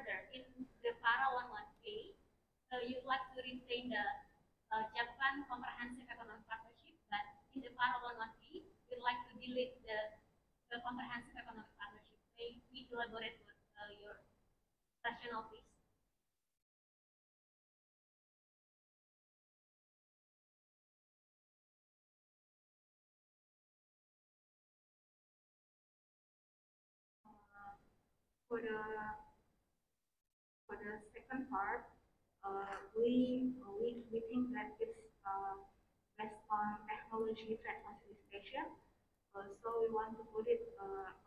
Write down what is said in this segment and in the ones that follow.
further in the Para 11A, you'd like to retain the Japan Comprehensive Economic Partnership, but in the Para 11B, we'd like to delete the Comprehensive Economic Partnership. May we elaborate with your rationale, please? For the second part, we think that it's based on technology trade facilitation. So we want to put it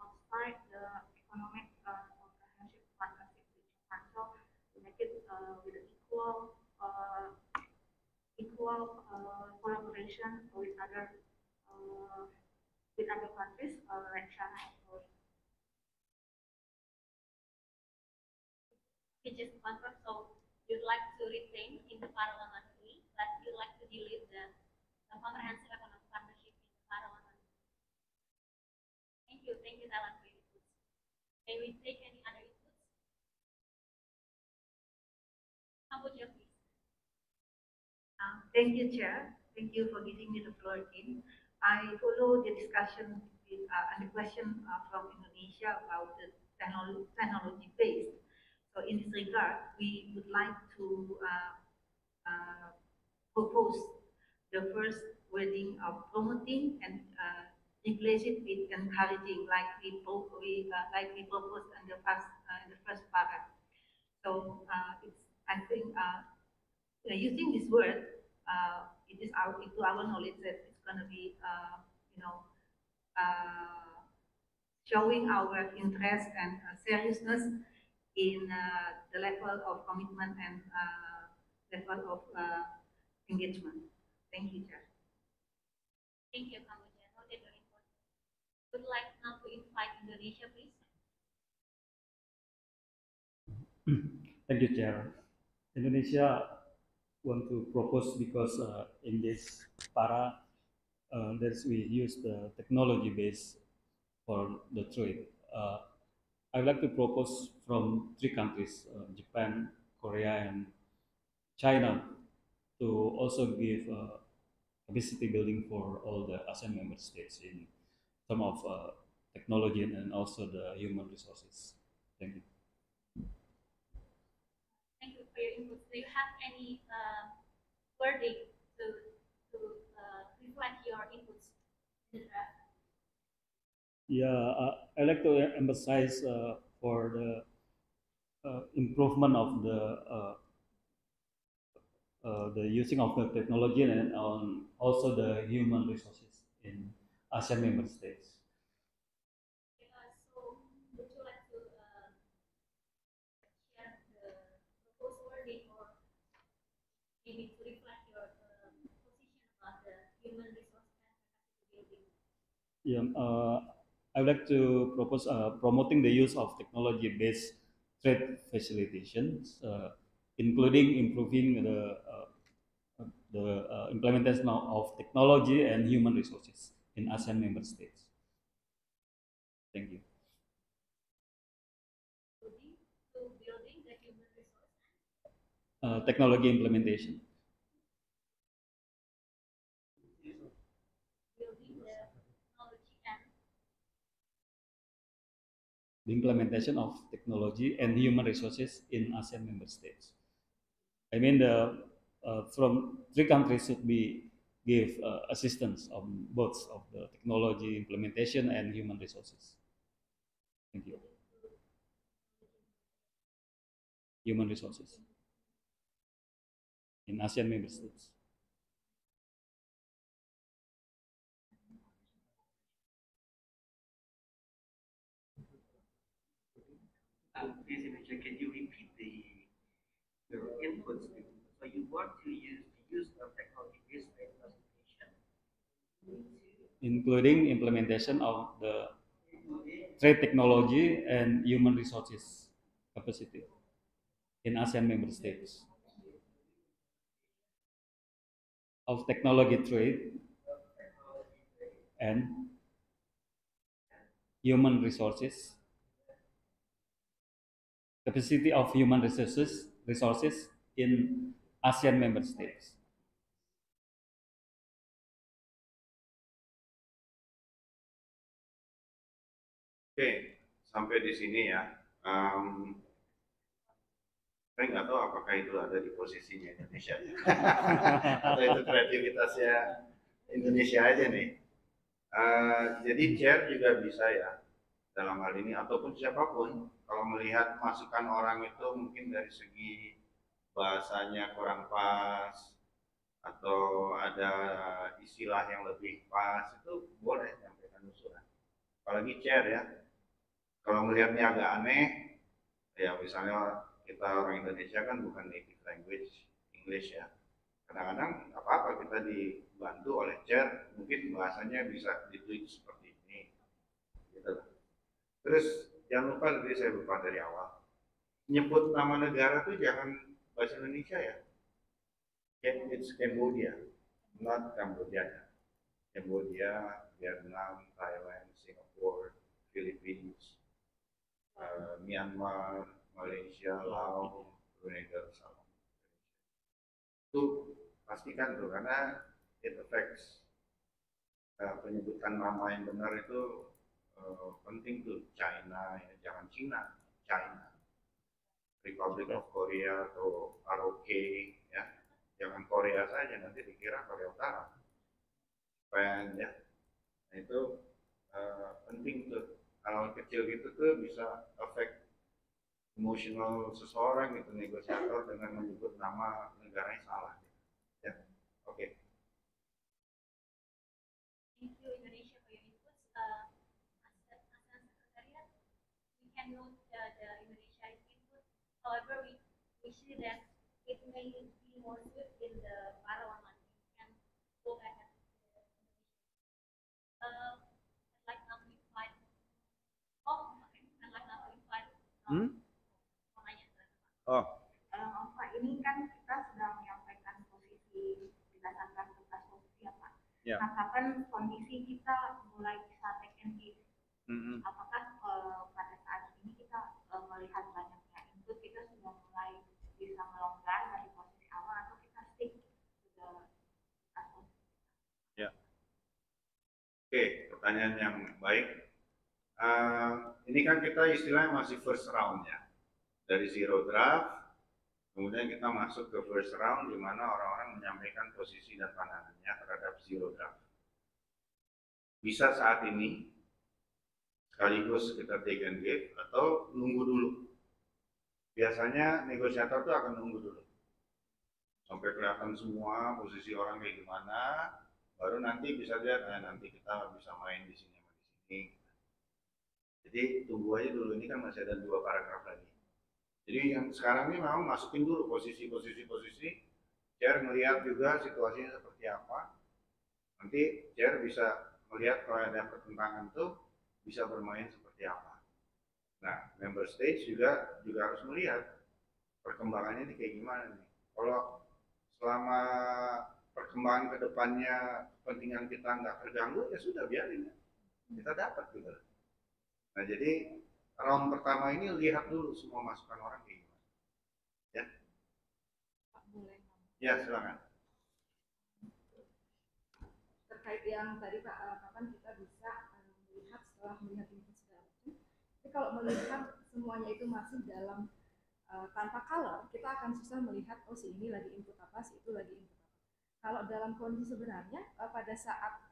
outside the economic comprehensive partnership with Japan. So we make it with equal collaboration uh, with other countries like China. You just confirm, so you'd like to retain in the parliamentary, but you'd like to delete the comprehensive economic partnership in the parliament. Thank you, Thailand, for your inputs. May we take any other inputs? Kamboja, please. Thank you, Chair. Thank you for giving me the floor again. I follow the discussion and the question from Indonesia about the technology based. So in this regard, we would like to uh, propose the first wording of promoting and replace it with encouraging, like we proposed in the first paragraph. So it's I think using this word, it is to our knowledge that it's going to be you know uh, showing our interest and seriousness in the level of commitment and level of engagement. Thank you, Chair. Thank you, Kamboja. Noted your input. Would like now to invite Indonesia, please. Thank you, Chair. Indonesia want to propose because in this para, we use the technology base for the trade. I would like to propose from three countries, Japan, Korea, and China, to also give capacity building for all the ASEAN member states in terms of technology and also the human resources. Thank you. Thank you for your input. Do you have any wording to reflect your inputs in the draft? Yeah, I like to emphasize for the improvement of the using of the technology and also the human resources in ASEAN member states. So would you like to share the proposed wording or maybe to reflect your position about the human resource and capacity building? Yeah, I would like to propose promoting the use of technology-based trade facilitations, including improving the implementation of technology and human resources in ASEAN member states. Thank you. Building the human resource Technology implementation. The implementation of technology and human resources in ASEAN member states. I mean, from three countries should be give assistance on both of the technology implementation and human resources. Thank you. Human resources in ASEAN member states. Please, can you repeat your inputs? So you want to use the use of technology-based classification, including implementation of the trade technology and human resources capacity in ASEAN member states of technology trade and human resources capacity of human resources in ASEAN member states. Oke, sampai di sini ya. Saya nggak tahu apakah itu ada di posisinya Indonesia atau itu kreativitasnya Indonesia aja nih. Jadi chair juga bisa ya dalam hal ini ataupun siapapun kalau melihat masukan orang itu mungkin dari segi bahasanya kurang pas atau ada istilah yang lebih pas itu boleh menyampaikan usulan. Apalagi chair ya. Kalau melihatnya agak aneh, ya misalnya kita orang Indonesia kan bukan native language English ya. Kadang-kadang apa-apa kita dibantu oleh chair, mungkin bahasanya bisa ditulis seperti ini. Gitu. Terus jangan lupa tadi saya lupa dari awal, nyebut nama negara tuh jangan bahasa Indonesia ya. It's Cambodia, not Cambodia. Cambodia, Vietnam, Thailand, Singapore, Philippines, Myanmar, Malaysia, Laos, Brunei Darussalam. Itu pastikan tuh karena it affects penyebutan nama yang benar itu penting tuh. China, ya, jangan Cina, China, Republic of Korea atau ROK ya, jangan Korea saja nanti dikira Korea Utara. Japan ya, nah, itu penting tuh. Hal kecil gitu tuh bisa affect emosional seseorang gitu, negosiator dengan menyebut nama negaranya salah. Ya, oke. Okay. Thank you Indonesia for your inputs. As Secretariat, we can note the Indonesia input. However, we see that it may be more swift in the Parawan one. We can go back and I'd like now to invite. I'd like now to invite. Oh. Pak, ini kan kita sudah menyampaikan posisi berdasarkan tugas posisi ya Pak. Ya. Nah, kapan kondisi kita mulai bisa take and give? Apakah pada saat ini kita melihat banyaknya input, kita sudah mulai bisa melonggar dari posisi awal atau kita stick to the Ya. Oke, pertanyaan yang baik. Ini kan kita istilahnya masih first round ya. Dari zero draft, kemudian kita masuk ke first round di mana orang-orang menyampaikan posisi dan pandangannya terhadap zero draft. Bisa saat ini sekaligus kita take and give atau nunggu dulu. Biasanya negosiator itu akan nunggu dulu sampai kelihatan semua posisi orang kayak gimana, baru nanti bisa lihat, nanti kita bisa main di sini sama di sini. Jadi tunggu aja dulu, ini kan masih ada 2 paragraf lagi. Jadi yang sekarang ini memang masukin dulu posisi, chair melihat juga situasinya seperti apa. Nanti chair bisa melihat kalau ada pertentangan tuh bisa bermain seperti apa. Nah, member stage juga harus melihat perkembangannya ini kayak gimana nih. Kalau selama perkembangan kedepannya kepentingan kita nggak terganggu, ya sudah biarin ya. Kita dapat juga. Nah, jadi round pertama ini lihat dulu semua masukan orang kayak gimana. Ya. Pak, boleh? Ya, silakan. Terkait yang tadi Pak, kapan kita bisa melihat setelah melihat input segala macam. Tapi kalau melihat semuanya itu masih dalam tanpa color, kita akan susah melihat oh si ini lagi input apa, si itu lagi input apa. Kalau dalam kondisi sebenarnya pada saat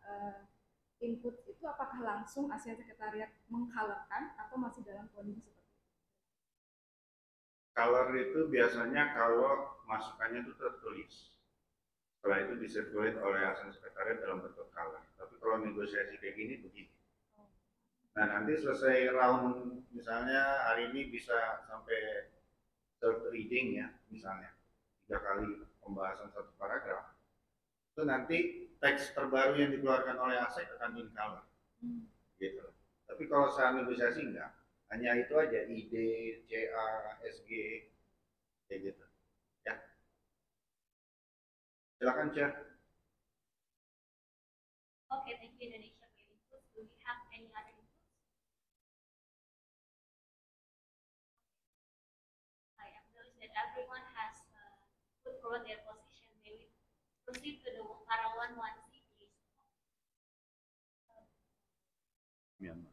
input itu apakah langsung ASEAN Sekretariat mengcolorkan atau masih dalam kondisi seperti itu? Color itu biasanya kalau masukannya itu tertulis. Setelah itu disirkulit oleh ASEAN Sekretariat dalam bentuk color. Tapi kalau negosiasi kayak gini begini. Nah, nanti selesai round, misalnya hari ini bisa sampai third reading ya, misalnya 3 kali pembahasan 1 paragraf. Itu nanti teks terbaru yang dikeluarkan oleh ASEK akan in color. Gitu. Tapi kalau saat negosiasi enggak, hanya itu aja, ID, CA, SG, kayak gitu. Ya. Silakan, Chair. Okay, thank you Indonesia for your input. Do we have any other forward their position, may we proceed to the para 11C, please? Myanmar.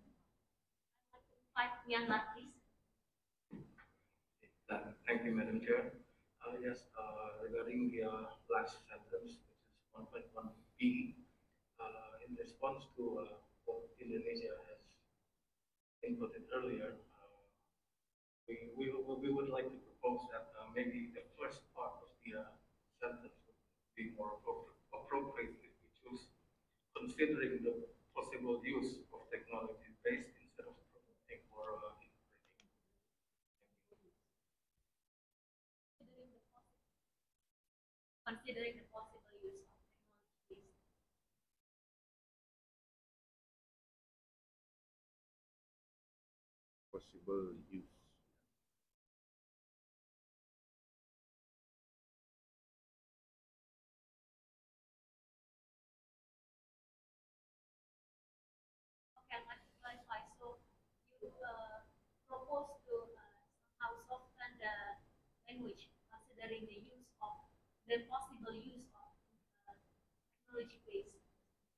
I'd like to invite Myanmar, please. Thank you, Madam Chair. Yes, regarding the last sentence, which is 1.1b, in response to what Indonesia has inputted earlier, we would like to propose that maybe the first part of the sentence would be more appropriate if we choose considering the possible use of technology based instead of promoting or encouraging. Considering the possible use of technology. Possible use. Okay, I'd like to clarify. So you propose to somehow soften the language, considering the use of the possible use of technology-based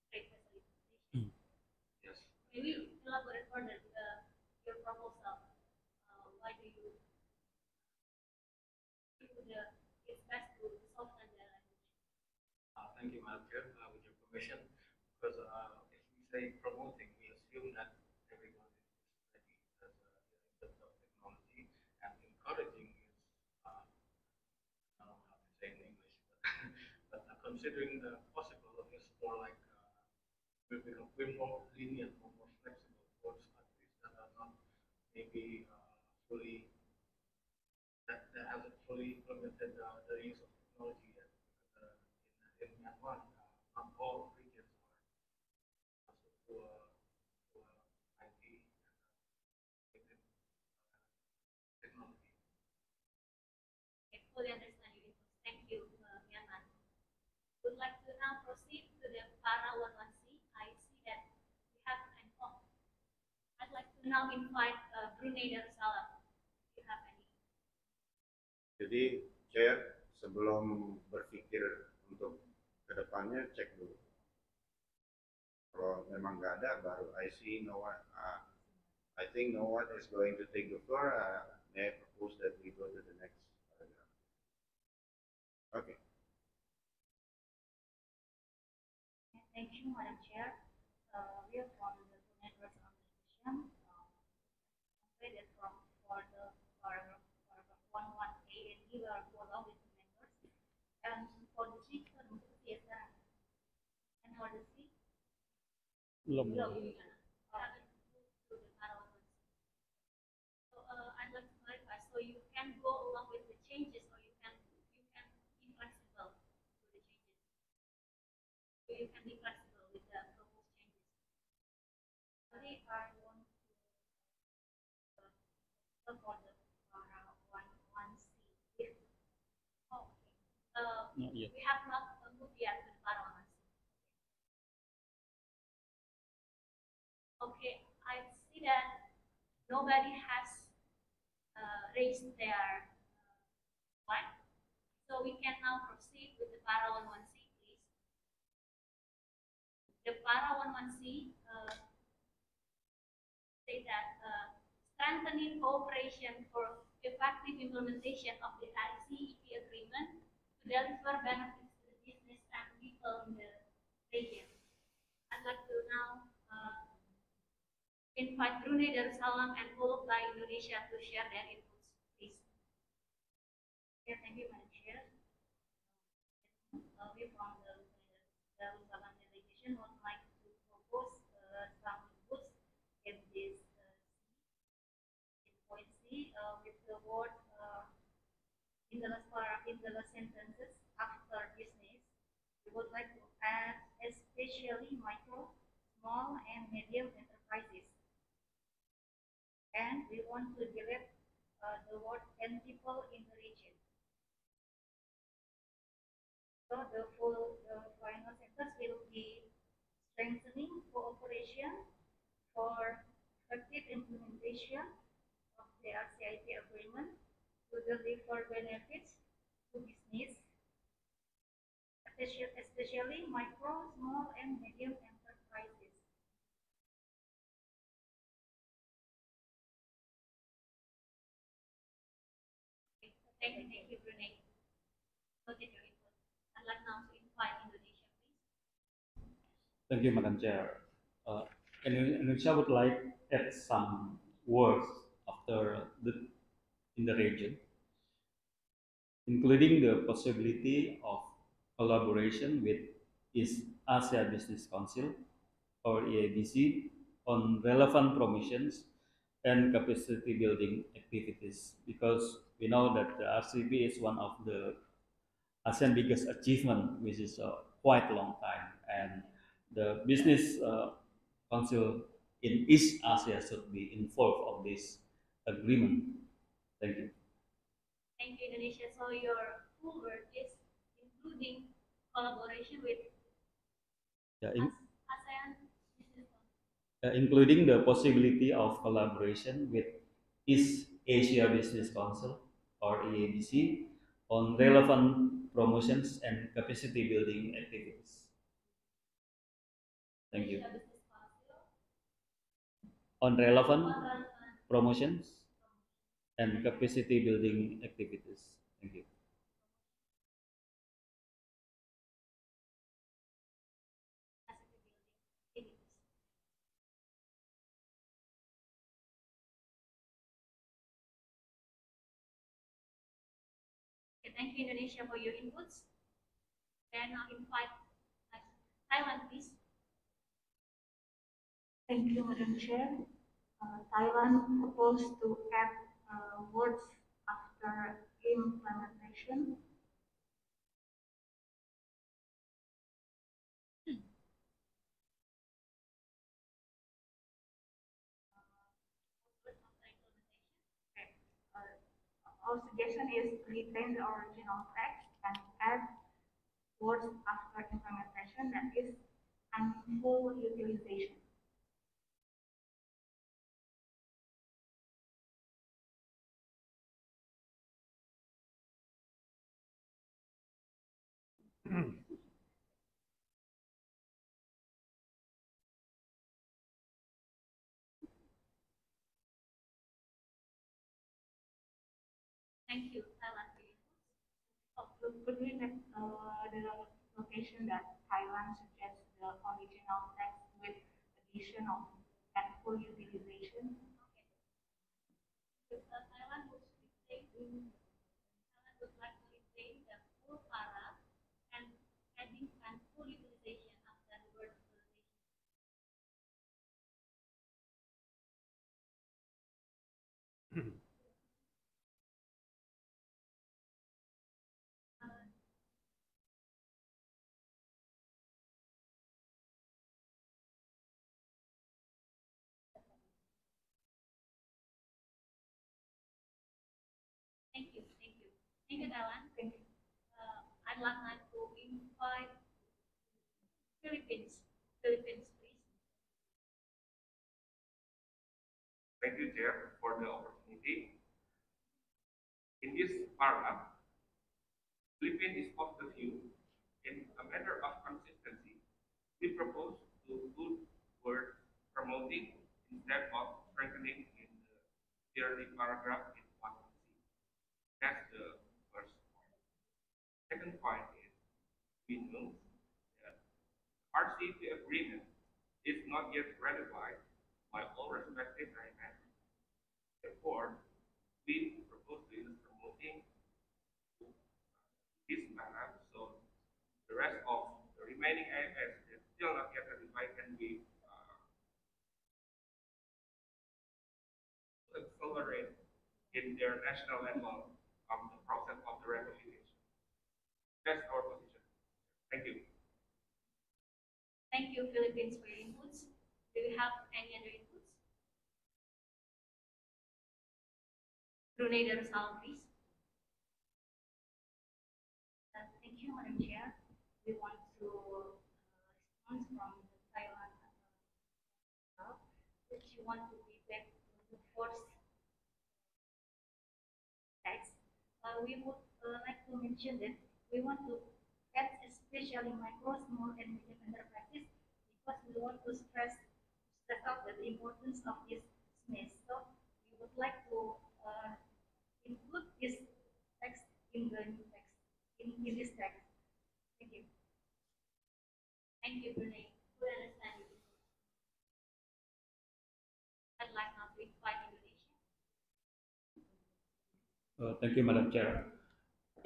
trade facilitation. Yes. Maybe elaborate further your proposal. Why do you think it's best to soften the language? Thank you, Madam Chair. With your permission, because if we say promoting, we assume that everyone is ready as in terms of technology, and encouraging is I don't know how to say in English, but considering the possible is more like we're more lenient or more flexible towards countries that are not maybe fully that hasn't fully implemented the use of technology yet. Because in Myanmar, not all regions are also to IT and technology. I fully understand your input. Thank you, Myanmar. Would like to now proceed to the para 11C. I see that we have an off. I'd like to now invite Brunei Darussalam. If you have any. Jadi, Chair, sebelum berpikir untuk kedepannya, cek dulu. Kalau memang nggak ada, baru I see no one. I think no one is going to take the floor. May I propose that we go to the next paragraph? Okay. Thank you, Madam Chair. We are from the Network Organization. That from for the paragraph 11A, and we are along with the members. And for the C, yes, and for the C, Belum. So I'd like to clarify. So you can go along with the changes, or you can be flexible to the changes. So you can be flexible with the proposed changes. sorry, I want to for the para 11C. Oh, okay. Not yet. We have not moved yet to the para 11C. Okay, I see that nobody has raised their one. So we can now proceed with the para 11C, please. The para 11C say that strengthening cooperation for effective implementation of the RCEP agreement to deliver benefits to the business and people in the region. I'd like to now invite Brunei Darussalam and followed by Indonesia to share their inputs, please. Yeah, thank you, Madam Chair. We from the Darussalam delegation would like to propose some inputs in this in point C with the word in the last sentences after business. We would like to add especially micro, small, and medium enterprises. And we want to delete the word and people in the region. So the final sentence will be strengthening cooperation for effective implementation of the RCIP agreement to deliver benefits to business especially micro, small, and medium enterprises. Okay, so thank you, Brunei. Noted your input. I'd like now to invite Indonesia, please. Thank you, Madam Chair. Indonesia would like add some words after in the region, including the possibility of collaboration with East Asia Business Council or EABC on relevant promotions and capacity building activities, because we know that the RCB is one of the ASEAN biggest achievement, which is a quite long time, and the business council in East Asia should be involved of this agreement. Thank you. Thank you, Indonesia. So your full word is including collaboration with Yeah, ASEAN Business Council. including the possibility of collaboration with East Asia Business Council or EABC on relevant promotions and capacity building activities. Thank you. Asia Business Council. On relevant promotions and capacity building activities. Thank you. Okay, thank you, Indonesia, for your inputs. Then I'll invite Thailand, please. Thank you, Madam Chair. Thailand proposed to add words after implementation. Our suggestion is retain the original text and add words after implementation, that is, and full utilization. Thank you, Thailand, for your inputs. Could we make the notation that Thailand suggests the original text with addition of and full utilization? Okay. Thailand would like to retain the full para and adding and full utilization after the word utilization. Thank you, thank you. Thank you, Thailand. Thank you. I'd like now to invite Philippines. Philippines, please. Thank you, Chair, for the opportunity. In this paragraph, Philippines is of the view, in a matter of consistency, we propose to put word promoting instead of strengthening in the early paragraph in 1C. That's the first point. Second point is, we know that RCEP agreement is not yet ratified by all respective IMF. Therefore, we propose to use promoting this manner, so the rest of the remaining IMFs is still not yet ratified can be accelerate in their national level of the process of the ratification. That's our position. Thank you. Thank you, Philippines, for your inputs. Do you have any other inputs? Brunei Darussalam, please. Thank you, Madam Chair. We want to respond from the Thailand which you want to be back to the first text. We would like to mention that we want to that's especially micro, small, and medium enterprises, because we want to stress out the importance of this SMEs. So we would like to include this text in the new text, in this text. Thank you. Thank you, Brunei. We understand you. I'd like now to invite Indonesia. Thank you, Madam Chair.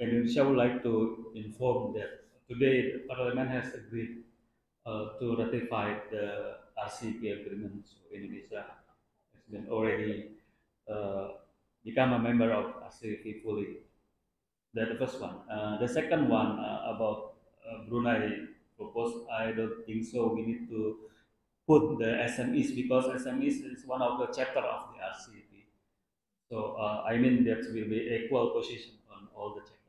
Indonesia would like to inform that today the Parliament has agreed to ratify the RCEP agreement. So Indonesia has been already become a member of RCEP fully. That's the first one. The second one about Brunei proposed, I don't think so. We need to put the SMEs because SMEs is one of the chapter of the RCEP. So I mean that will be equal position on all the chapters.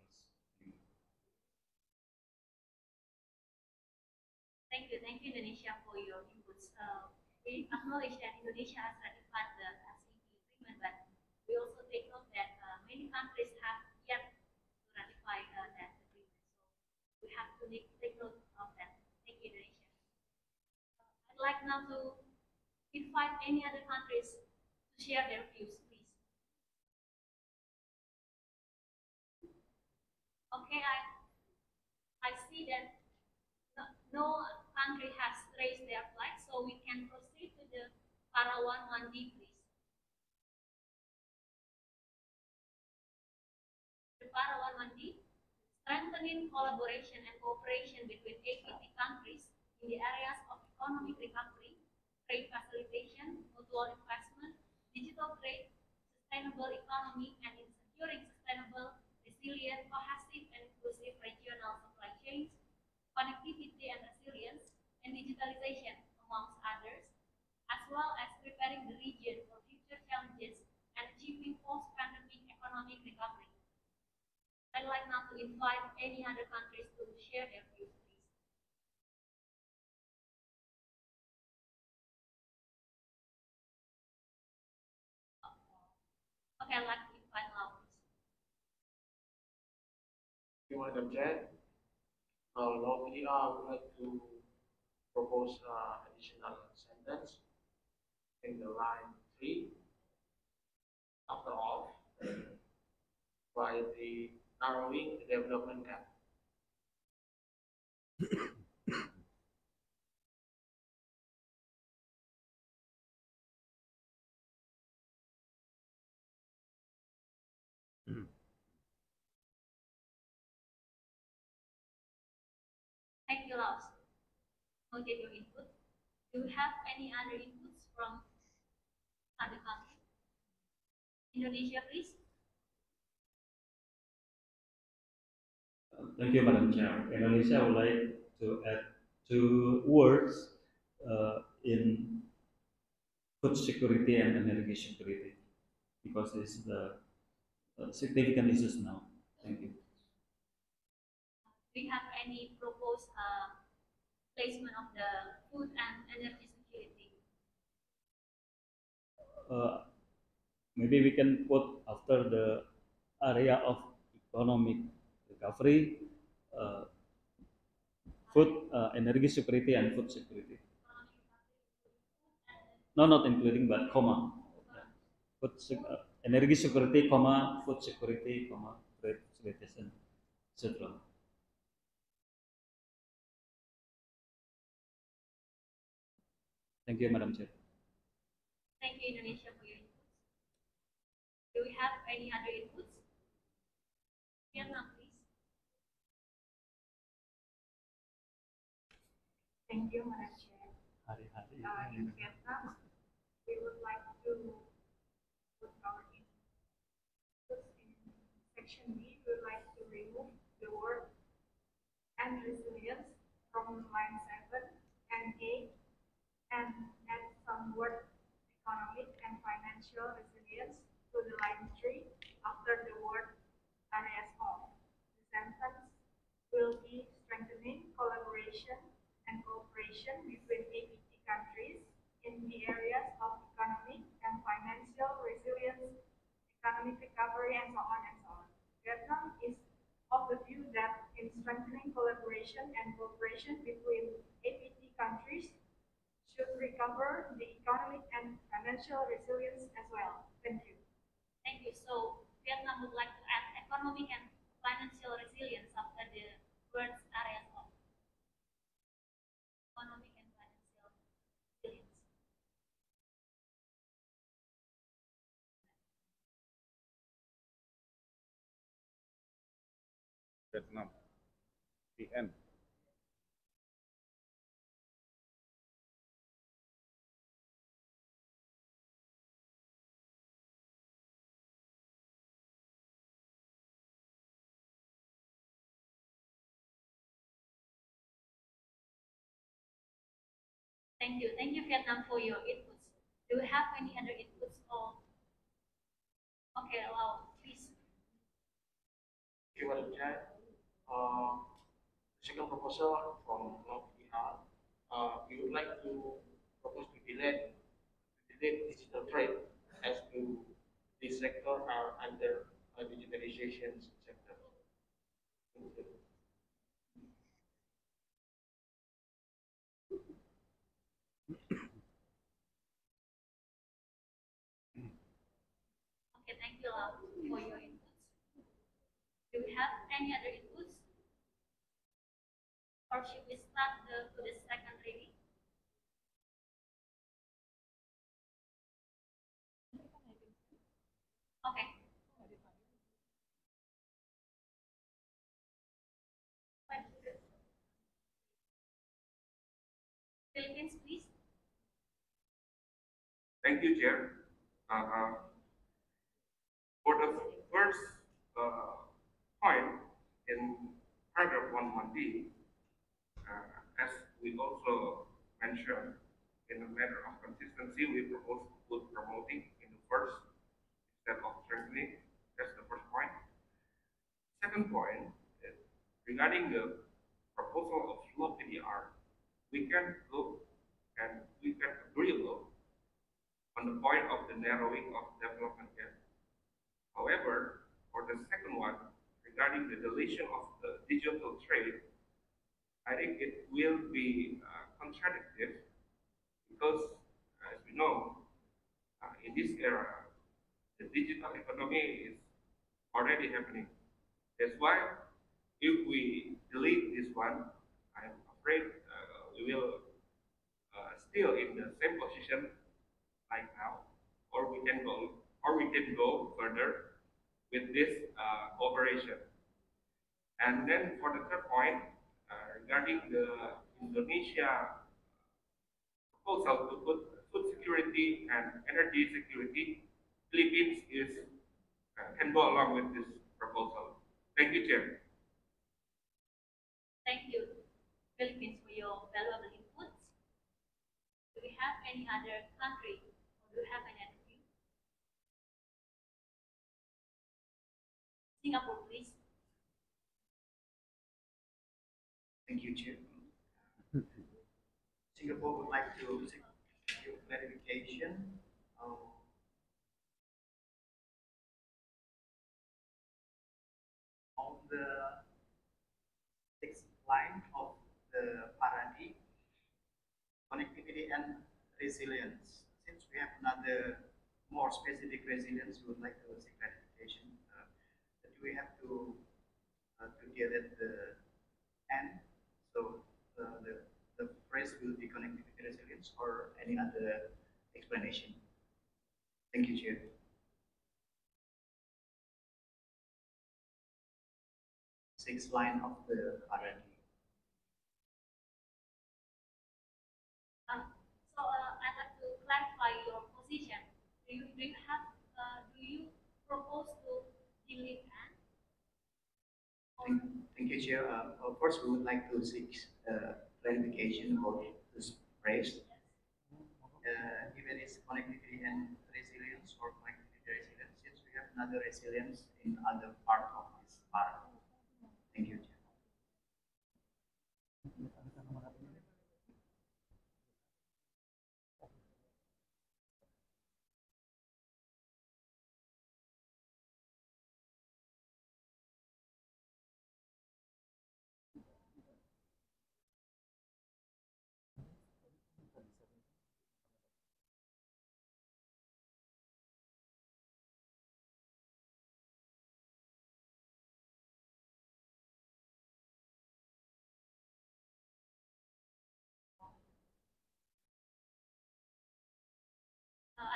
Thank you, Indonesia, for your inputs. We acknowledge that Indonesia has ratified the RCEP agreement, but we also take note that many countries have yet to ratify that agreement. So we have to take note of that. Thank you, Indonesia. I'd like now to invite any other countries to share their views, please. Okay, I see that no country has raised their flag, so we can proceed to the Parawan 1D, please. The Parawan 1D, strengthening collaboration and cooperation between APT countries in the areas of economic recovery, trade facilitation, mutual investment, digital trade, sustainable economy, and in securing sustainable, resilient, cohesive, and inclusive regional supply chains, connectivity and resilience, and digitalization, amongst others, as well as preparing the region for future challenges and achieving post-pandemic economic recovery. I'd like now to invite any other countries to share their views, please. Okay, I'd like to invite Lau, please. Thank you, Madam Chair. Locally, I would like to propose additional sentence in the line 3. After all, by the narrowing the development gap. Thank you, Laos. Noted your input. Do you have any other inputs from other countries? Indonesia, please. Thank you, Madam Chair. Indonesia would like to add 2 words in food security and energy security because it's the significant issues now. Thank you. Do you have any proposed placement of the food and energy security? Maybe we can put after the area of economic recovery, food, energy security, and food security. No, not including, but comma. Energy security, comma, food security, comma, trade facilitation, etc. Thank you, Madam Chair. Thank you, Indonesia, for your inputs. Do we have any other inputs? Vietnam, please. Thank you, Madam Chair. In Vietnam, we would like to put our inputs in section B. We would like to remove the word and resilience from line 7 and 8 and add some word economic and financial resilience to the line 3 after the word areas of. The sentence will be strengthening collaboration and cooperation between APT countries in the areas of economic and financial resilience, economic recovery, and so on and so on. Vietnam is of the view that in strengthening collaboration and cooperation between APT countries should recover the economic and financial resilience as well. Thank you. Thank you. So Vietnam would like to add economic and financial resilience after the words areas of economic and financial resilience. Vietnam. The end. Thank you. Thank you, Vietnam, for your inputs. Do you have any other inputs or okay, allow please. Thank you, Madam Chair. Second proposal from North Bihar, we would like to propose to delete digital trade as to this sector are under digitalization sector. Thank you. Okay, thank you for your inputs. Do we have any other inputs? Or should we start to the second reading? Okay. Philippines, please. Thank you, Chair. For the first point in paragraph 11D, as we also mentioned in a matter of consistency, we propose to put promoting in the first instead of strengthening. That's the first point. Second point is regarding the proposal of slow PDR, we can look and we can agree look on the point of the narrowing of development gap. However, for the second one, regarding the deletion of the digital trade, I think it will be contradictory because, as we know, in this era, the digital economy is already happening. That's why if we delete this one, I'm afraid we will still in the same position like now, or we can go further with this cooperation. And then for the third point, regarding the Indonesia proposal to put food security and energy security, Philippines can go along with this proposal. Thank you, Chair. Thank you, Philippines, for your valuable inputs. Do we have any other country or do you have any other view? Singapore, please. Thank you, Chair. Singapore would like to seek your clarification on the sixth line of the Paradi, connectivity and resilience. Since we have another more specific resilience, we would like to seek clarification. That we have to delete the and so the phrase will be connectivity resilience or any other explanation. Thank you, Chair. Sixth line of the RND. I'd like to clarify your position. Do you propose to delete and? Thank you, Chair. First, we would like to seek clarification about this phrase. Even it's connectivity and resilience or connectivity resilience, since we have another resilience in other part of this part. Thank you, Chair.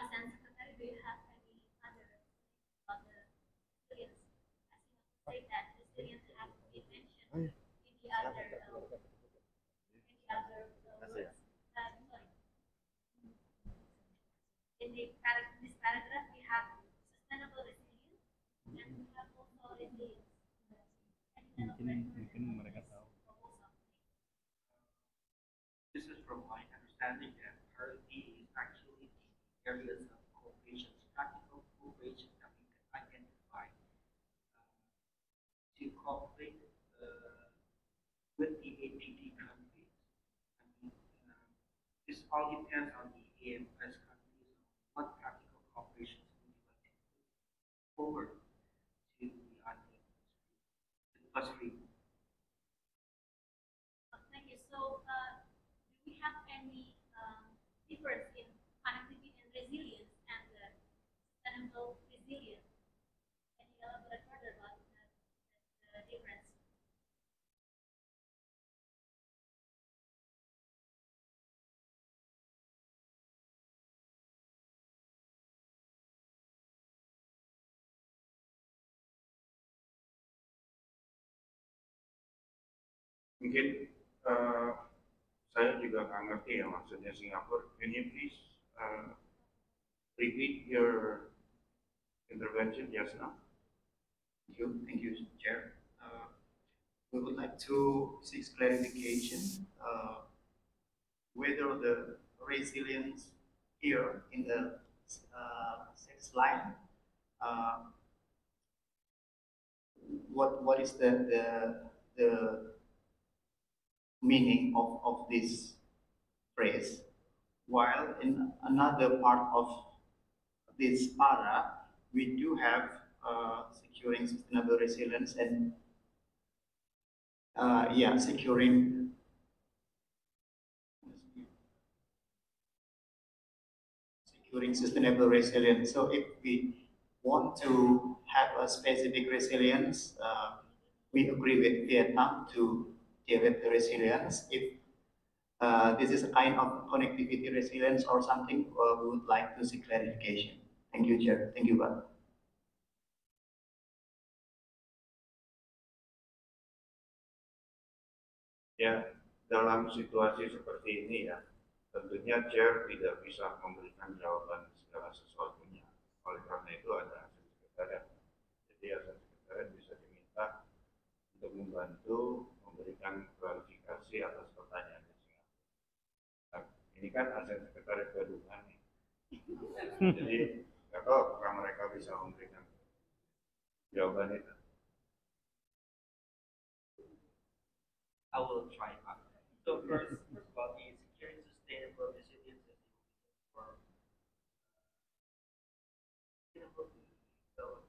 ASEAN Secretary, do you have any other resilience? As you say that resilience has been mentioned in the other words. Sorry. In this paragraph, we have sustainable resilience and we have also resilience. Mungkin mereka tahu. This is from my understanding that RD is actually the areas of cooperation, practical cooperation that we can identify to cooperate with the APD countries. I mean, this all depends on the AMS countries, what practical cooperation we would like to move forward to the RD, to the plus 3. Thank you. So, do we have any difference in connectivity and resilience and sustainable resilience? Can you elaborate further about the difference? Mungkin saya juga nggak ngerti ya maksudnya Singapura. Can you please repeat your intervention just now? Thank you, Chair. We would like to seek clarification whether the resilience here in the sixth line, what is the meaning of this phrase, while in another part of this para we do have securing sustainable resilience and securing sustainable resilience. So if we want to have a specific resilience, we agree with Vietnam to develop the resilience. If this is a kind of connectivity resilience or something, we would like to seek clarification. Thank you, Chair. Thank you, Pak. Ya, dalam situasi seperti ini ya, tentunya Chair tidak bisa memberikan jawaban segala sesuatunya. Oleh karena itu ada ASEAN Sekretariat. Jadi ASEAN Sekretariat bisa diminta untuk membantu memberikan klarifikasi atas pertanyaan Singapura. Nah, ini kan ASEAN Sekretariat gabungan nih. Jadi nggak tahu apakah mereka bisa memberikan jawaban itu. I will try. So first of all, the securing sustainable resilience is for sustainable. So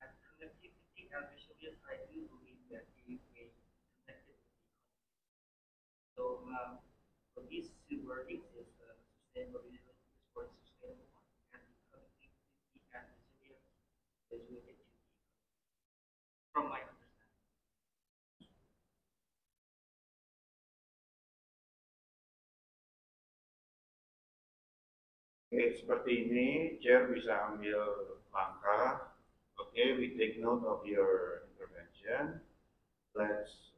and connectivity and resilience, I do believe that we connected with the economy. So for these two wordings is sustainable resilience is for the sustainable one, and the connectivity and resilience is related to the economy. From my understanding. Oke, seperti ini, Chair bisa ambil langkah. Oke, we take note of your intervention. Let's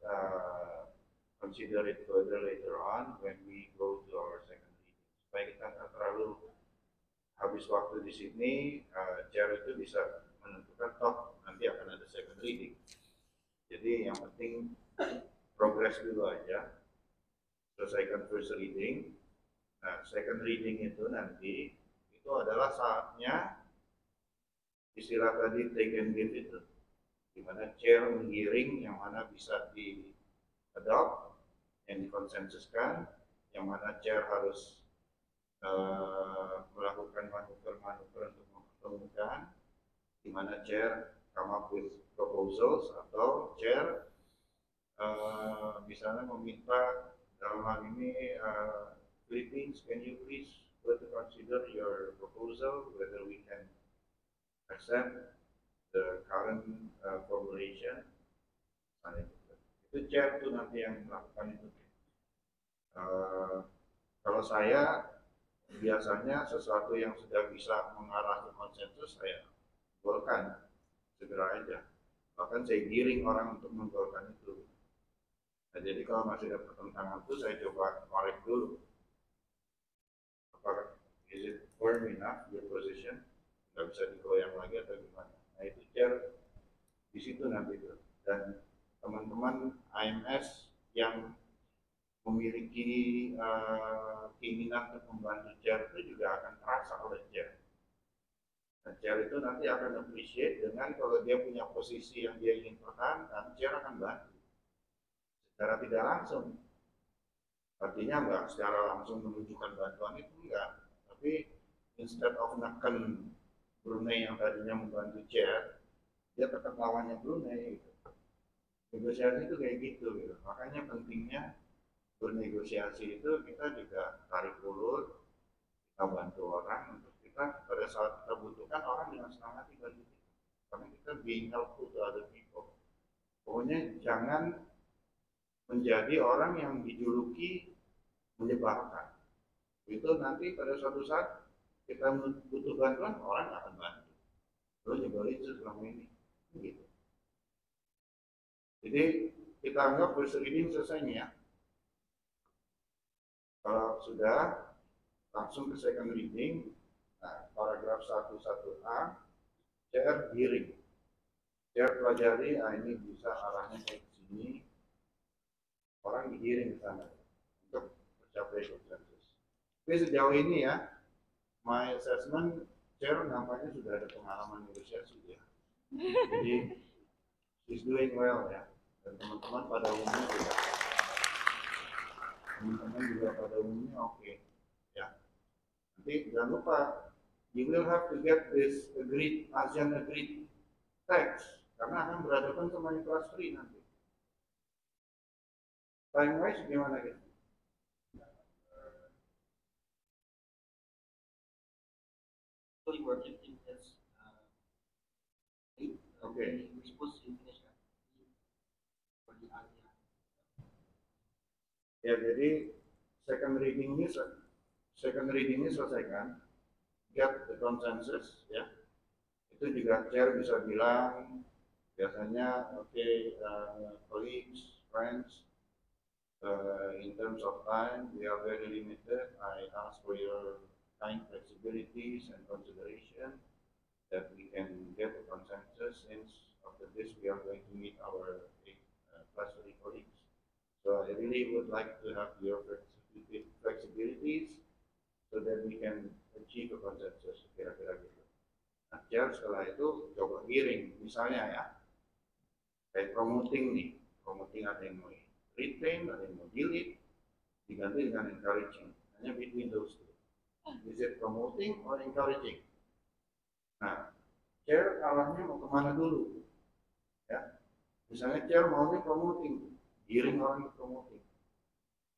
consider it further later on when we go to our second reading. Supaya kita nggak terlalu habis waktu di sini, Chair itu bisa menentukan toh nanti akan ada second reading. Jadi yang penting progress dulu aja, selesaikan first reading. Nah, second reading itu nanti itu adalah saatnya istilah tadi take and give itu, di mana Chair menggiring yang mana bisa di-adopt, yang dikonsensuskan, yang mana Chair harus melakukan manuver-manuver untuk mempertemukan, di mana Chair come up with proposals atau Chair misalnya meminta dalam hal ini Philippines, can you please further consider your proposal whether we can accept the current formulation? Itu Chair itu nanti yang melakukan itu. Kalau saya biasanya sesuatu yang sudah bisa mengarah ke konsensus saya golkan segera aja. Bahkan saya giring orang untuk menggolkan itu. Nah, jadi kalau masih ada pertentangan itu saya coba korek dulu. Apakah is it firm enough your position? Nggak bisa digoyang lagi atau gimana? Nah itu chair di situ nanti itu. Dan teman-teman AMS yang memiliki keinginan untuk membantu chair itu juga akan terasa oleh chair. Nah, chair itu nanti akan appreciate dengan kalau dia punya posisi yang dia ingin pertahankan, chair akan bantu. Secara tidak langsung. Artinya enggak secara langsung menunjukkan bantuan itu enggak. Tapi instead of neken Brunei yang tadinya membantu chair, dia tetap lawannya Brunei. Gitu. Negosiasi itu kayak gitu. Makanya pentingnya bernegosiasi itu kita juga tarik ulur, kita bantu orang untuk kita pada saat kita butuhkan orang dengan senang hati bantu kita. Karena kita being helpful to other people. Pokoknya jangan menjadi orang yang dijuluki menyebarkan. Itu nanti pada suatu saat kita butuh bantuan orang akan bantu. Lo nyebarin selama ini, gitu. Jadi kita anggap first reading selesai nih ya. Kalau sudah langsung ke second reading, nah, paragraf 11A, chair hearing. Chair pelajari, ini bisa arahnya kayak sini. Orang digiring ke sana untuk mencapai konsensus. Tapi sejauh ini ya, my assessment, chair nampaknya sudah ada pengalaman negosiasi ya. Jadi, she's doing well ya. Dan teman-teman pada umumnya juga. Teman-teman juga pada umumnya oke. Ya. Nanti jangan lupa, you will have to get this agreed, ASEAN agreed text. Karena akan berhadapan sama yang kelas 3 nanti. Time-wise gimana gitu? Actually working in this Okay. we supposed to finish for the ASEAN. Ya jadi second reading ini selesaikan, get the consensus ya. Itu juga chair bisa bilang biasanya colleagues, friends, in terms of time we are very limited. I ask for your kind flexibilities and consideration that we can get a consensus since after this we are going to meet our class 3 colleagues. So I really would like to have your flexibilities so that we can achieve a consensus kira-kira gitu. Nah, chair setelah itu coba giring, misalnya ya, kayak promoting nih, promoting ada yang mau retain, ada yang mau delete, diganti dengan encouraging, hanya between those two. Is it promoting or encouraging? Nah, chair arahnya mau kemana dulu? Ya, misalnya chair maunya promoting, giring orang ke promoting.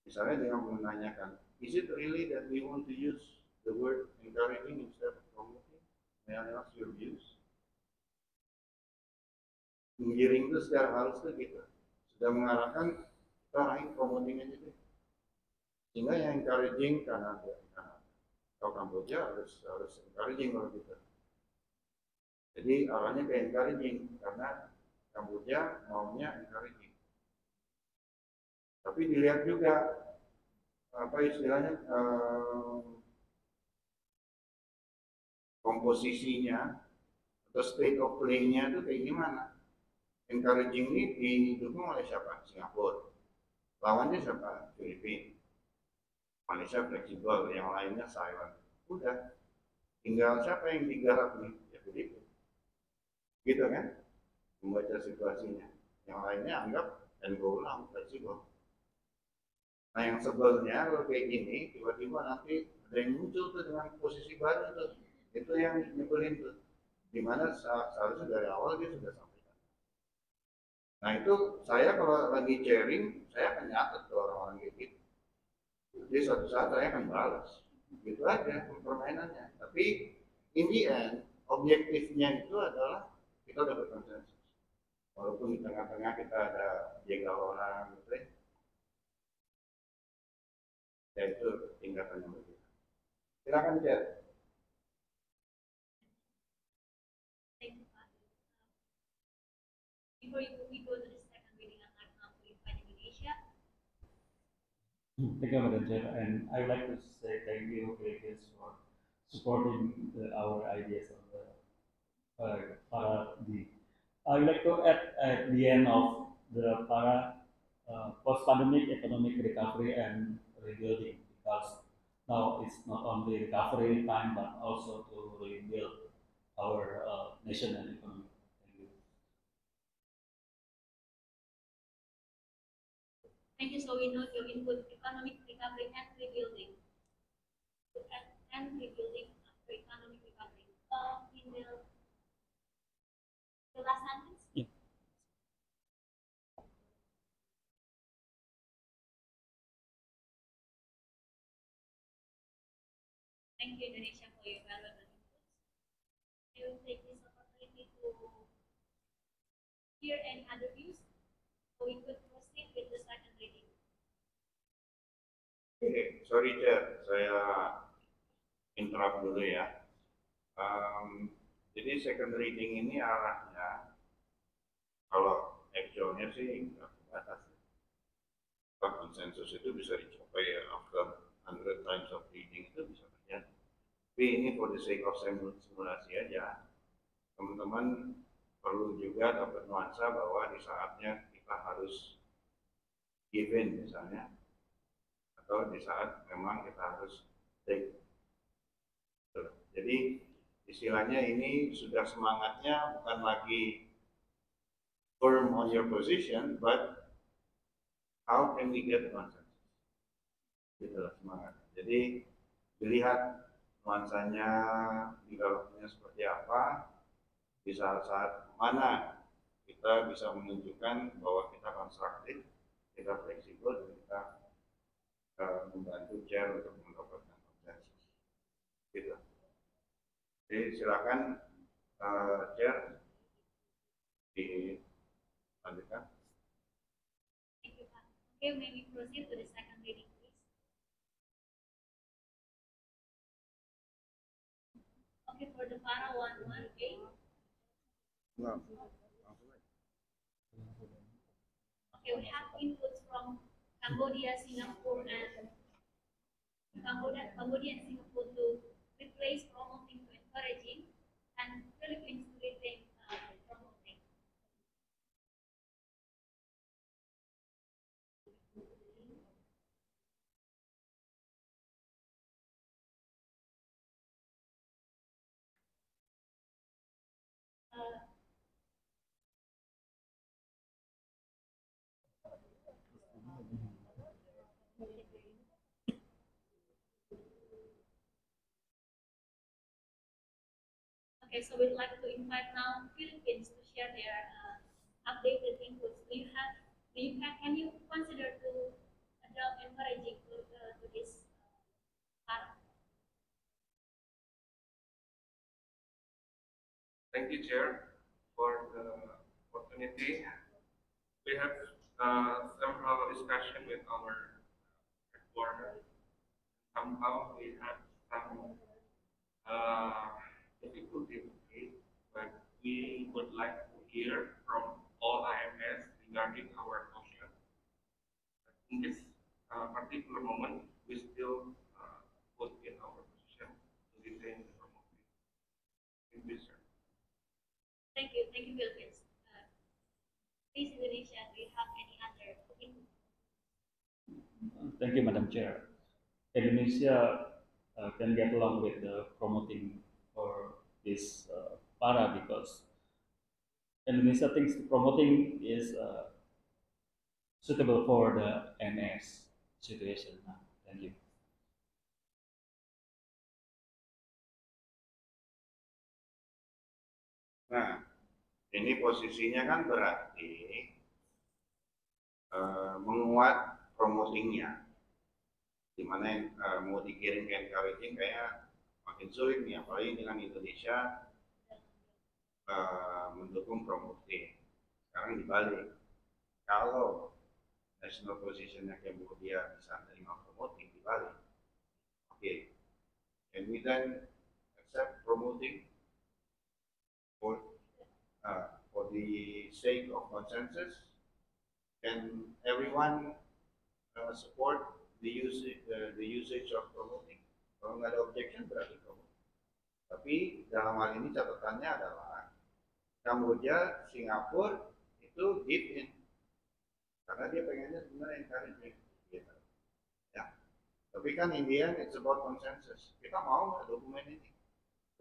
Misalnya dengan menanyakan, is it really that we want to use the word encouraging instead of promoting? May I ask your views? Menggiring itu secara halus itu gitu. Sudah mengarahkan kita arahin promoting aja deh. Sehingga yang encouraging karena kalau Kamboja harus encouraging kalau gitu. Jadi arahnya ke encouraging karena Kamboja maunya encouraging. Tapi dilihat juga apa istilahnya komposisinya atau state of play-nya itu kayak gimana. Encouraging ini didukung oleh siapa? Singapura. Lawannya siapa? Filipina. Malaysia fleksibel, yang lainnya silent. Udah. Tinggal siapa yang digarap nih? Ya Filipina. Gitu kan? Membaca situasinya. Yang lainnya anggap dan go ulang, fleksibel. Nah yang sebelnya kalau kayak gini, tiba-tiba nanti ada yang muncul tuh dengan posisi baru tuh. Itu yang nyebelin tuh. Dimana seharusnya dari awal dia sudah sampaikan. Nah itu saya kalau lagi sharing, saya akan nyatet ke orang-orang kayak gitu. Jadi suatu saat saya akan balas. Gitu aja permainannya. Tapi in the end, objektifnya itu adalah kita udah berkonsensus. Walaupun di tengah-tengah kita ada jegal orang gitu ya. Ya itu tingkatannya berbeda. Silakan Jet. Thank you, Pak. Before we go to the second reading, I'd like now to invite Indonesia. Thank you, Madam Chair, and I would like to say thank you, Vegas, for supporting our ideas on the para di. I would like to add at the end of the para post-pandemic economic recovery and rebuilding, because now it's not only recovery time but also to rebuild our nation and economy. Thank you. Thank you. So we note your input, economic recovery and rebuilding. And rebuilding after economic recovery. In the last sentence? Yeah. Thank you, Indonesia, for your valuable inputs. I will take this opportunity to hear any other views, so we could proceed with the second reading. Oke, sorry Chair, saya interrupt dulu ya. Jadi second reading ini arahnya, kalau actualnya sih nggak terbatas. Konsensus itu bisa dicapai ya, after 100 times of reading itu bisa terjadi. Tapi ini for the sake of simulasi aja, teman-teman perlu juga dapat nuansa bahwa di saatnya kita harus give in misalnya, atau di saat memang kita harus take. Jadi istilahnya ini sudah semangatnya bukan lagi firm on your position, but how can we get consensus? Itulah semangat. Jadi dilihat nuansanya, developmentnya seperti apa, di saat-saat mana kita bisa menunjukkan bahwa kita konstruktif, kita fleksibel, dan kita membantu chair untuk mendapatkan konsensus. Gitu. Jadi silakan chair dilanjutkan. Thank you, Pak. Okay, may we proceed to the second reading, please? Okay, for the para 118. No. Okay, we have inputs from Cambodia, Singapore, and Cambodia and Singapore to replace promoting to encouraging, and Philippines to retain promoting. Okay, so we'd like to invite now Philippines to share their updated inputs. Can you consider to adopt encouraging to this part? Thank you, Chair, for the opportunity. We have several discussion with our headquarters. Somehow we had some difficulty with it, but we would like to hear from all IMS regarding our motion. In this particular moment, we still put in our position to retain the promoting. Thank you, sir. Thank you, Philippines. Please, Indonesia, do you have any other input? Thank you, Madam Chair. Indonesia can get along with the promoting for this para, because Indonesia thinks the promoting is suitable for the NS situation. Thank you. Nah, ini posisinya kan berarti menguat promotingnya, dimana yang mau dikirim ke encouraging kayak makin sulit nih, apalagi dengan Indonesia mendukung promoting. Sekarang dibalik, kalau national positionnya Cambodia bisa menerima promoting di Bali. Okay, can we then accept promoting for the sake of consensus? Can everyone support the usage of promoting? Kalau nggak ada objection berarti promoting. Tapi dalam hal ini catatannya adalah Kamboja, Singapura itu give in karena dia pengennya sebenarnya encouraging gitu. Ya. Tapi kan in the end it's about consensus. Kita mau nggak dokumen ini?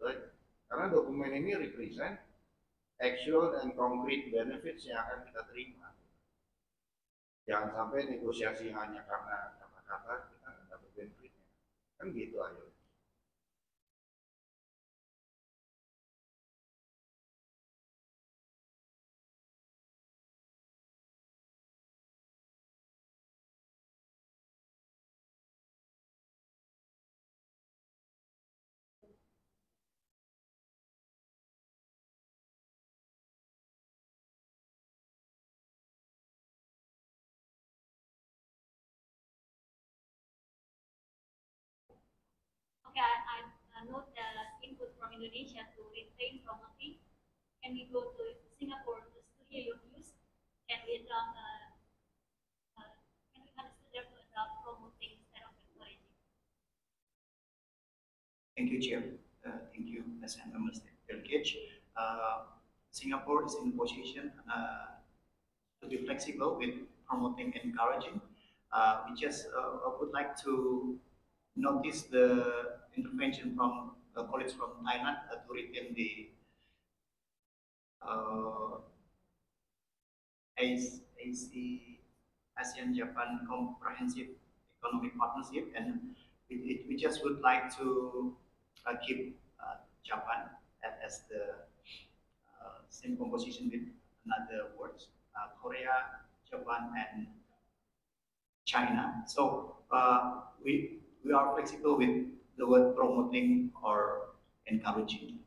Right? Karena dokumen ini represent actual and concrete benefits yang akan kita terima. Jangan sampai negosiasi hanya karena kata-kata kita nggak dapat benefitnya. Kan gitu aja. Okay, I note the input from Indonesia to retain promoting. Can we go to Singapore just to hear your views? Can we adopt, can we consider to adopt promoting instead of encouraging? Thank you, Chair. Thank you, Ms. and Mr. Delegate. Singapore is in position to be flexible with promoting and encouraging. We just would like to notice the intervention from colleagues from Thailand to retain the ASEAN-Japan Comprehensive Economic Partnership, and we just would like to keep Japan as the same composition with another words, Korea, Japan, and China. So we are flexible with the word promoting or encouraging.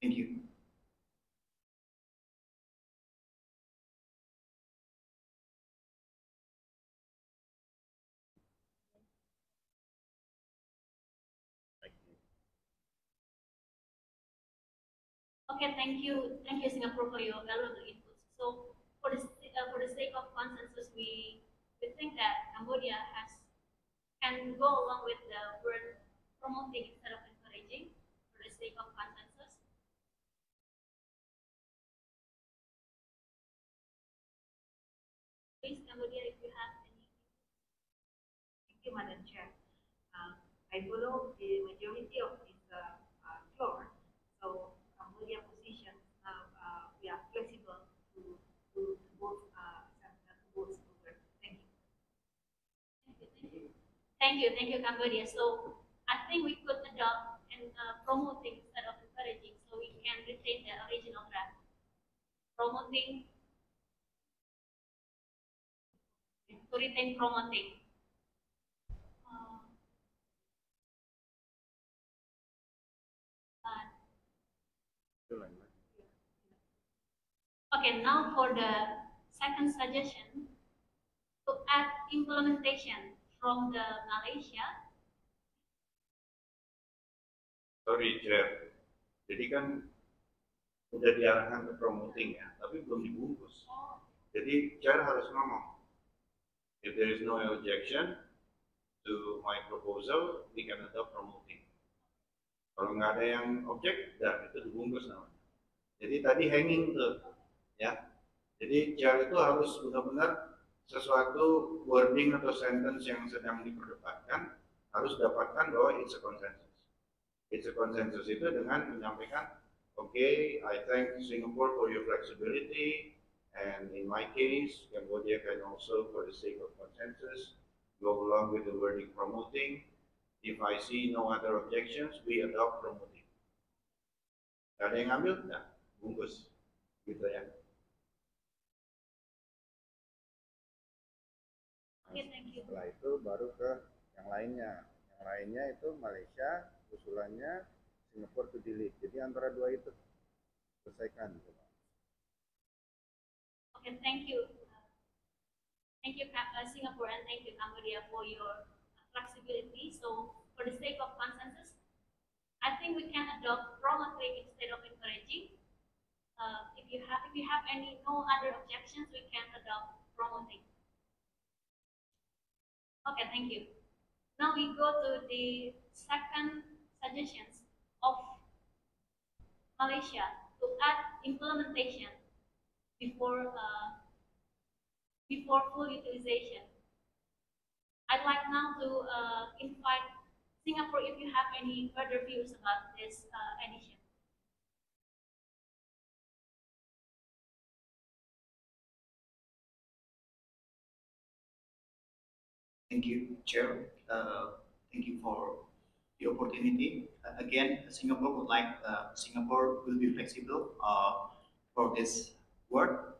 Thank you. Okay, thank you, Singapore, for your valuable inputs. So, for the sake of consensus, we think that Cambodia can go along with the word promoting instead of encouraging for the sake of consensus. Please, Cambodia, if you have any. Thank you, Madam Chair. I follow the majority of this floor. So Cambodia position we are flexible to both over. Thank you. Thank you, Cambodia. So I think we could adopt and promoting instead of encouraging, so we can retain the original draft. Promoting to retain promoting. Okay, now for the second suggestion, to add implementation from the Malaysia. Sorry, Chair. Jadi kan udah diarahkan ke promoting ya, tapi belum dibungkus. Jadi Chair harus ngomong. If there is no objection to my proposal, we can adopt promoting. Kalau nggak ada yang objek, dah itu dibungkus namanya. Jadi tadi hanging tuh, ya. Jadi Chair itu harus benar-benar sesuatu wording atau sentence yang sedang diperdebatkan harus dapatkan bahwa it's a consensus. It's a consensus itu dengan menyampaikan, okay, I thank Singapore for your flexibility, and in my case, Cambodia can also, for the sake of consensus, go along with the wording promoting. If I see no other objections, we adopt promoting. Gak ada yang ngambil? Nah, bungkus. Gitu ya. Setelah itu baru ke yang lainnya. Yang lainnya itu Malaysia, usulannya Singapura to delete. Jadi antara dua itu selesaikan. Okay, thank you. Thank you, Singapore, and thank you, Cambodia, for your flexibility. So, for the sake of consensus, I think we can adopt promoting instead of encouraging. If you have any no other objections, we can adopt promoting. Okay, thank you. Now we go to the second suggestions of Malaysia to add implementation before before full utilization. I'd like now to invite Singapore if you have any further views about this addition. Thank you, Chair. Thank you for the opportunity. Again, Singapore will be flexible for this work.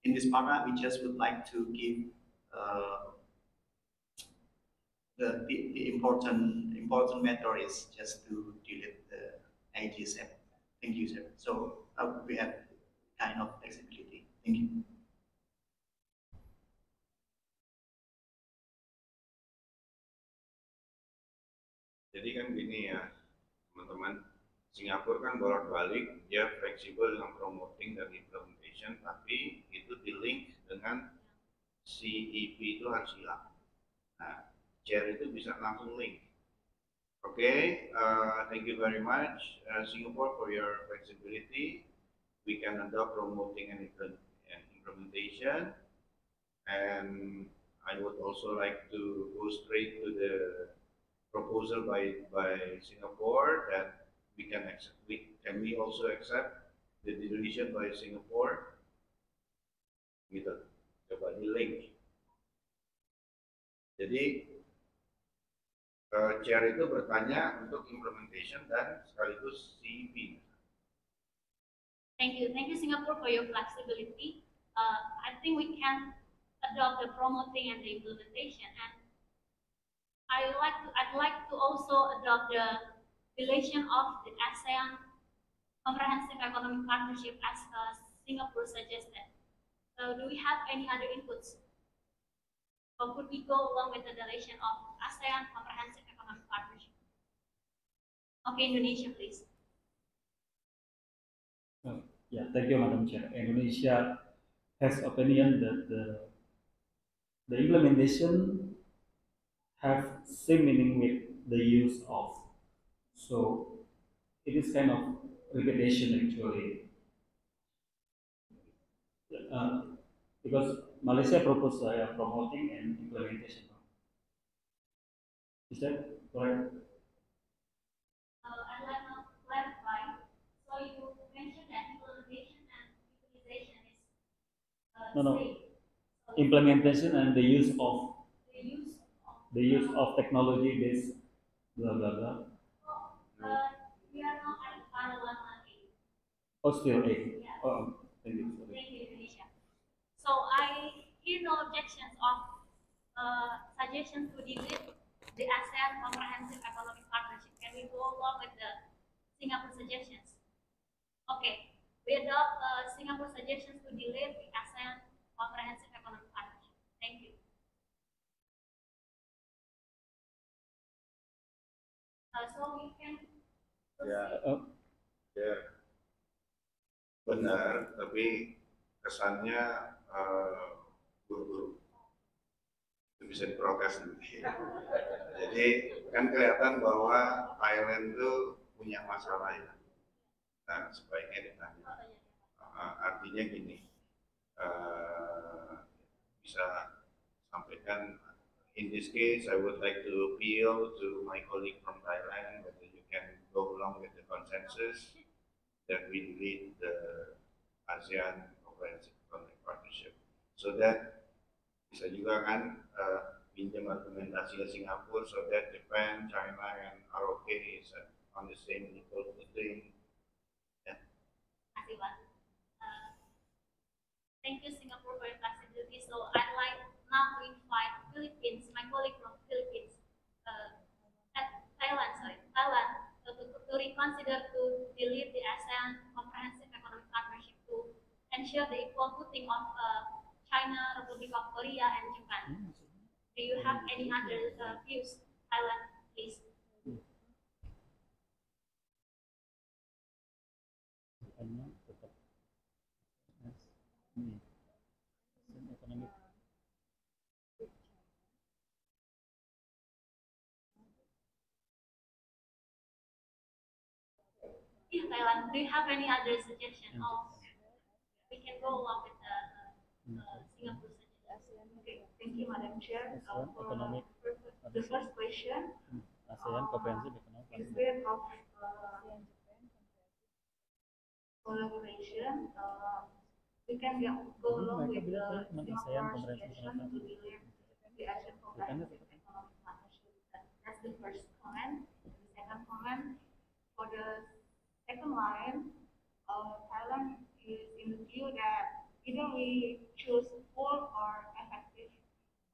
In this para, we just would like to give the important matter is just to delete the AGSF. Thank you, sir. So we have kind of flexibility. Thank you. Jadi kan gini ya, teman-teman, Singapura kan bolak-balik, dia fleksibel dengan promoting dan implementation, tapi itu di-link dengan CEP itu harus hilang. Nah, chair itu bisa langsung link. Okay, thank you very much, Singapore, for your flexibility. We can adopt promoting and implementation, and I would also like to go straight to the proposal by Singapore that we can accept. Can we also accept the deletion by Singapore? Gitu. Coba di link. Jadi chair itu bertanya untuk implementation dan sekaligus CEP. Thank you Singapore for your flexibility. I think we can adopt the promoting and the implementation, and I'd like to also adopt the relation of the ASEAN Comprehensive Economic Partnership as Singapore suggested. So do we have any other inputs? Or could we go along with the relation of ASEAN Comprehensive Economic Partnership? Okay, Indonesia, please. Yeah, thank you, Madam Chair. Indonesia has opinion that the implementation have same meaning with the use of. So it is kind of repetition actually. Because Malaysia proposed promoting and implementation. Is that correct? I'd like to clarify. So you mentioned that implementation and utilization is No. same. So Implementation and the use of the use of technology based blah blah blah. we are not at final 118. Oh, still A. Yeah. Oh, thank you. Sorry. Thank you, Indonesia. So I hear no objections of suggestions to delete the ASEAN Comprehensive Economic Partnership. Can we go along with the Singapore suggestions? Okay, we adopt Singapore suggestions to delete the ASEAN Comprehensive Economic Partnership. Thank you. So we can proceed. Ya, ya. Benar, tapi kesannya buru-buru. Itu bisa diprotes nanti. Jadi kan kelihatan bahwa Thailand itu punya masalah ya. Nah, sebaiknya ditanya. Artinya gini, bisa sampaikan. In this case, I would like to appeal to my colleague from Thailand whether you can go along with the consensus that we delete the ASEAN Comprehensive Economic Partnership. So that bisa juga kan pinjam argumentasinya Singapura, so that Japan, China, and ROK is on the same equal footing. Yeah. Terima kasih, Pak. Thank you, Singapore, for your flexibility. So I'd like now to invite Philippines, my colleague from Philippines, Thailand, to reconsider to delete the ASEAN Comprehensive Economic Partnership to ensure the equal footing of China, Republic of Korea, and Japan. Do you have any other views? Thailand, please. Karena tetap ini ekonomi Yeah, Thailand. Do you have any other suggestion? Or we can go along with the Singapore suggestion. Okay, thank you, Madam Chair. ASEAN For Economic the first question, ASEAN Comprehensive Economic instead of collaboration, we can go along with the Singapore suggestion to delete the ASEAN Comprehensive Economic Partnership. That's the first comment. The second comment, for the second line, Thailand is in the view that either we choose full or effective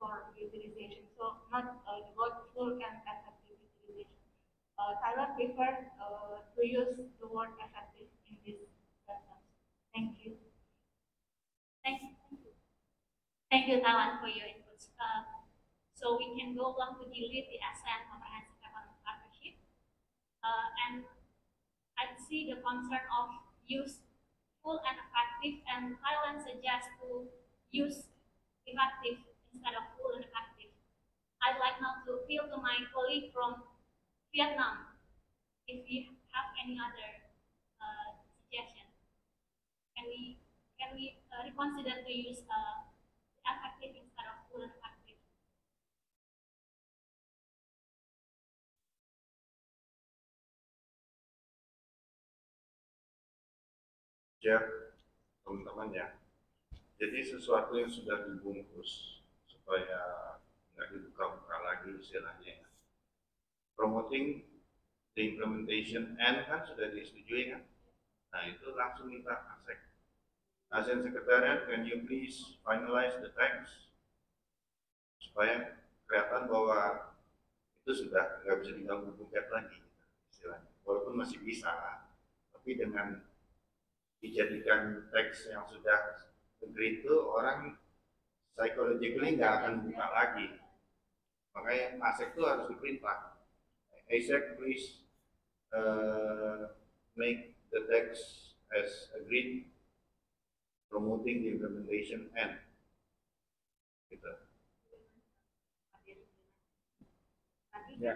for utilization. So not the word full and effective utilization. Thailand prefers to use the word effective in this sentence. Thank you. Thank you. Thank you, Thailand, for your inputs. So we can go along to delete the ASEAN Comprehensive Economic Partnership. And I see the concern of use full and effective, and Thailand suggests to use effective instead of full and effective. I'd like now to appeal to my colleague from Vietnam if we have any other suggestion. Can we reconsider to use effective instead of full and effective? Ya, teman-teman ya. Jadi sesuatu yang sudah dibungkus supaya nggak dibuka-buka lagi istilahnya ya. Promoting the implementation and kan sudah disetujui kan. Nah itu langsung minta ASEC. ASEAN Secretariat, can you please finalize the text supaya kelihatan bahwa itu sudah nggak bisa diganggu gugat lagi istilahnya. Walaupun masih bisa, tapi dengan dijadikan teks yang sudah agree itu orang psychologically nggak akan buka lagi. Makanya ASEC itu harus diperintah. ASEC please make the text as agreed, promoting the implementation and gitu. Tadi Ya.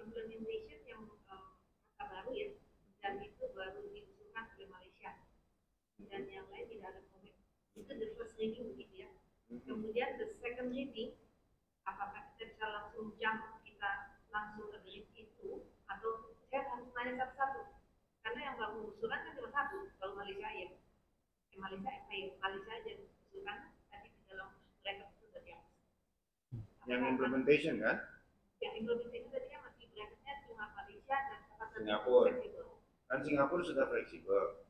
implementation yang kata baru ya, dan itu baru diusulkan oleh Malaysia, dan yang lain tidak ada komen. Itu the first reading begitu ya. Kemudian the second reading, apakah kita bisa langsung jump, kita langsung agree itu, atau saya harus tanya satu-satu? Karena yang baru usulan kan cuma satu, kalau Malaysia ya. Malaysia aja usulkan tadi di dalam bracket itu sudah dihapus. Yang implementation kan? Yang implementation tadinya masih bracketnya cuma Malaysia dan Singapura. Kan Singapura sudah fleksibel.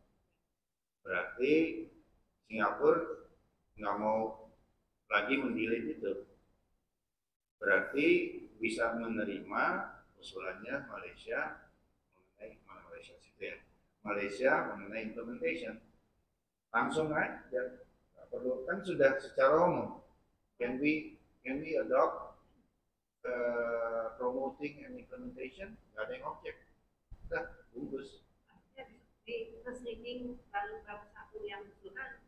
Berarti Singapura nggak mau lagi mendelete itu. Berarti bisa menerima usulannya Malaysia mengenai mana Malaysia sih ya? Malaysia mengenai implementation. Langsung aja, nggak perlu kan sudah secara umum. Can we adopt promoting and implementation? Nggak ada yang objek. Udah bungkus. di first reading lalu satu yang usulkan